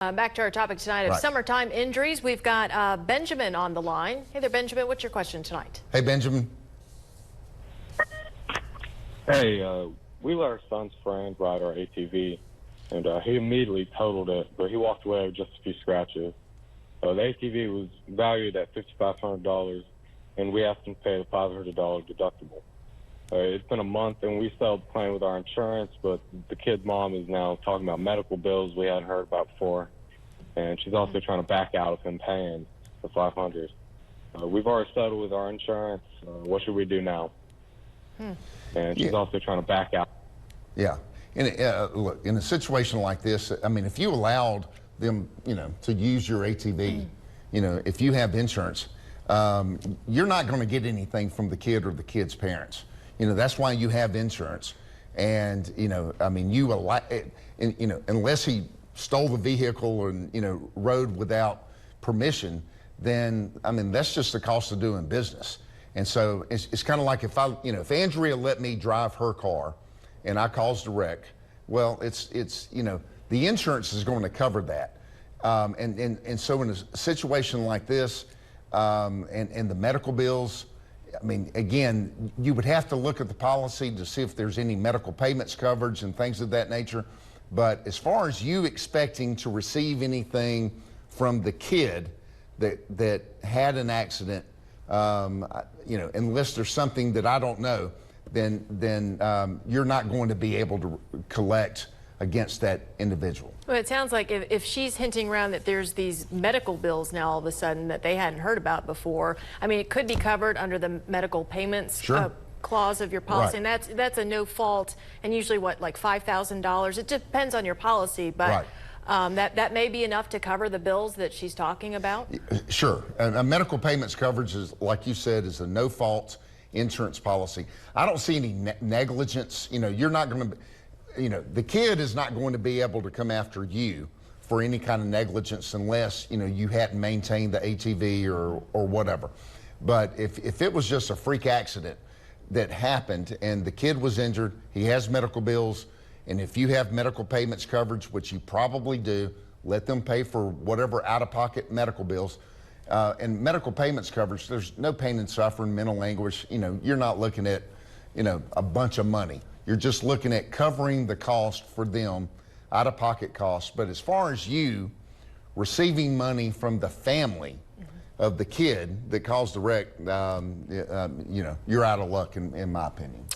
Back to our topic tonight of summertime injuries. We've got Benjamin on the line. Hey there, Benjamin. What's your question tonight? Hey, Benjamin. Hey, we let our son's friend ride our ATV, and he immediately totaled it, but he walked away with just a few scratches. The ATV was valued at $5,500, and we asked him to pay the $500 deductible. It's been a month, and we settled the claim with our insurance, but the kid's mom is now talking about medical bills we hadn't heard about before, and she's also trying to back out of him paying the $500. We've already settled with our insurance. What should we do now? And she's also trying to back out. Yeah. Look, in a situation like this, I mean, if you allowed them, to use your ATV, if you have insurance, you're not going to get anything from the kid or the kid's parents. That's why you have insurance. And, I mean, unless he stole the vehicle and, rode without permission, then, I mean, that's just the cost of doing business. And so it's kind of like if Andrea let me drive her car and I caused a wreck, well, the insurance is going to cover that. And so in a situation like this, and the medical bills, I mean, again, you would have to look at the policy to see if there's any medical payments coverage and things of that nature. But as far as you expecting to receive anything from the kid that had an accident, unless there's something that I don't know, then you're not going to be able to collect against that individual. Well, it sounds like if she's hinting around that there's these medical bills now all of a sudden that they hadn't heard about before, I mean, it could be covered under the medical payments clause of your policy, and that's a no fault, and usually what, like $5,000? It depends on your policy, but that may be enough to cover the bills that she's talking about. Sure. And medical payments coverage is, like you said, is a no fault insurance policy. I don't see any negligence. You're not going to the kid is not going to be able to come after you for any kind of negligence unless, you hadn't maintained the ATV or whatever. But if it was just a freak accident that happened and the kid was injured, he has medical bills, and if you have medical payments coverage, which you probably do, let them pay for whatever out-of-pocket medical bills. And medical payments coverage, there's no pain and suffering, mental anguish. You're not looking at, a bunch of money. You're just looking at covering the cost for them, out-of-pocket costs. But as far as you receiving money from the family of the kid that caused the wreck, you're out of luck, in my opinion.